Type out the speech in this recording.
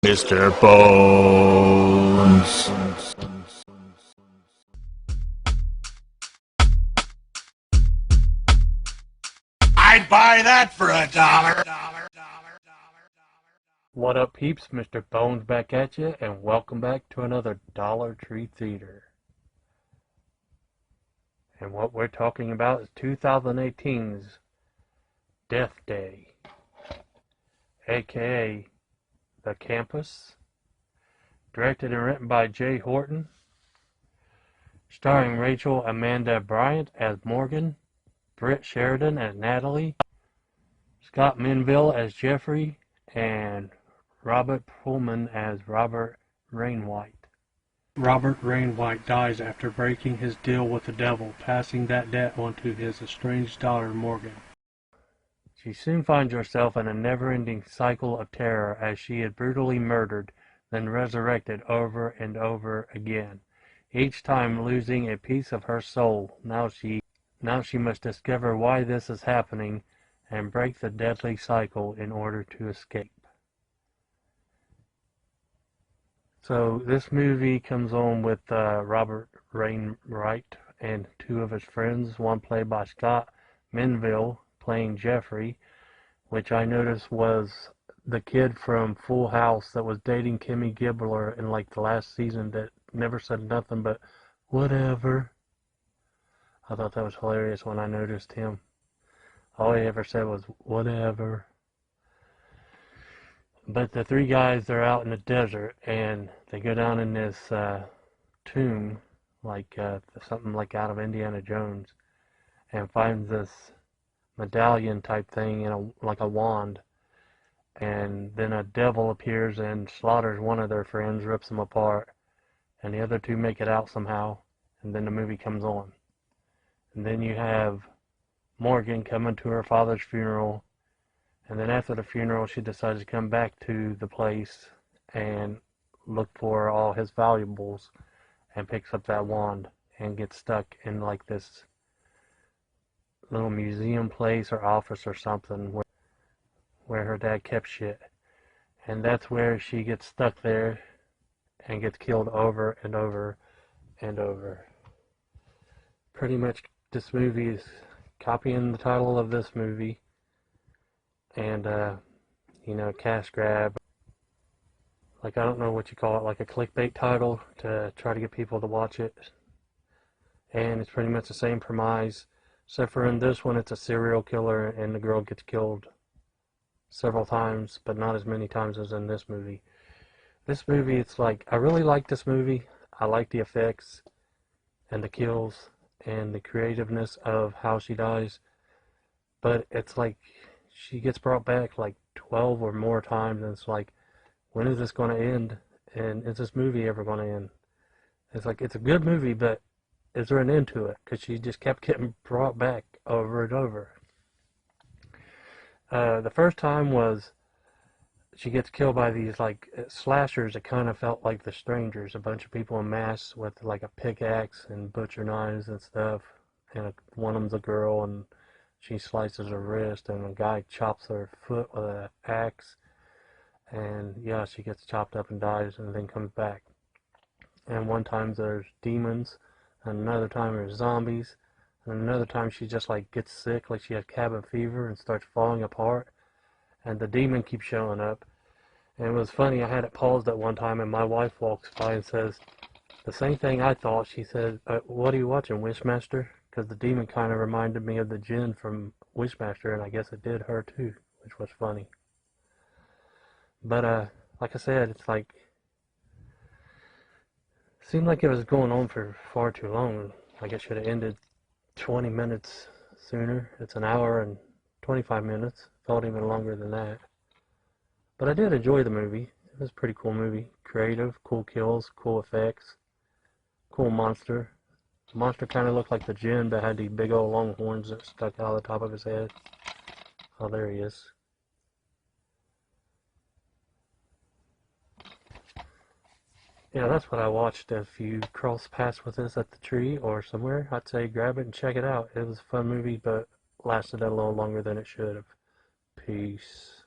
Mr.Bones. I'd buy that for $1. What up, peeps? Mr. Bones back at you, and welcome back to another Dollar Tree Theater. And what we're talking about is 2018's Death Day, aka The Campus, directed and written by Jay Horton, starring Rachel Amanda Bryant as Morgan, Britt Sheridan as Natalie, Scott Menville as Jeffrey, and Robert Pullman as Robert Rainwhite. Robert Rainwhite dies after breaking his deal with the devil, passing that debt on to his estranged daughter Morgan. She soon finds herself in a never-ending cycle of terror as she is brutally murdered, then resurrected over and over again, each time losing a piece of her soul. Now she must discover why this is happening and break the deadly cycle in order to escape. So this movie comes on with Robert Rainwright and two of his friends, one played by Scott Menville playing Jeffrey, which I noticed was the kid from Full House that was dating Kimmy Gibbler in like the last season that never said nothing but whatever. I thought that was hilarious when I noticed him. All he ever said was whatever. But the three guys, they're out in the desert, and they go down in this tomb, like something like out of Indiana Jones, and find this medallion type thing in like a wand. And then a devil appears and slaughters one of their friends, rips them apart, and the other two make it out somehow, and then the movie comes on. And then you have Morgan coming to her father's funeral. And then after the funeral, she decides to come back to the place and look for all his valuables and picks up that wand and gets stuck in like this little museum place or office or something where her dad kept shit. And that's where she gets stuck there and gets killed over and over and over. Pretty much this movie is copying the title of this movie. And, cash grab. Like, I don't know what you call it, like a clickbait title to try to get people to watch it. And it's pretty much the same premise, except for in this one it's a serial killer and the girl gets killed several times, but not as many times as in this movie. This movie, it's like, I really like this movie. I like the effects and the kills and the creativeness of how she dies. But it's like, she gets brought back like 12 or more times, and it's like, when is this going to end? And is this movie ever going to end? It's like, it's a good movie, but is there an end to it? Because she just kept getting brought back over and over. The first time was she gets killed by these like slashers that kind of felt like The Strangers, a bunch of people in masks with like a pickaxe and butcher knives and stuff, and one of them's a girl, and she slices her wrist, and a guy chops her foot with an axe, and yeah, she gets chopped up and dies, and then comes back. And one time there's demons, and another time there's zombies, and another time she just like gets sick, like she has cabin fever and starts falling apart, and the demon keeps showing up. And it was funny, I had it paused at one time, and my wife walks by and says the same thing I thought. She said, what are you watching, Wishmaster? Because the demon kind of reminded me of the djinn from Wishmaster, and I guess it did her too, which was funny. But like I said, it's like, seemed like it was going on for far too long. Like it should have ended 20 minutes sooner. It's an hour and 25 minutes. Felt even longer than that. But I did enjoy the movie. It was a pretty cool movie. Creative, cool kills, cool effects, cool monster. The monster kind of looked like the djinn, but had these big old long horns that stuck out of the top of his head. Oh, there he is. Yeah, that's what I watched. If you cross paths with this at the tree or somewhere, I'd say grab it and check it out. It was a fun movie, but lasted a little longer than it should have. Peace.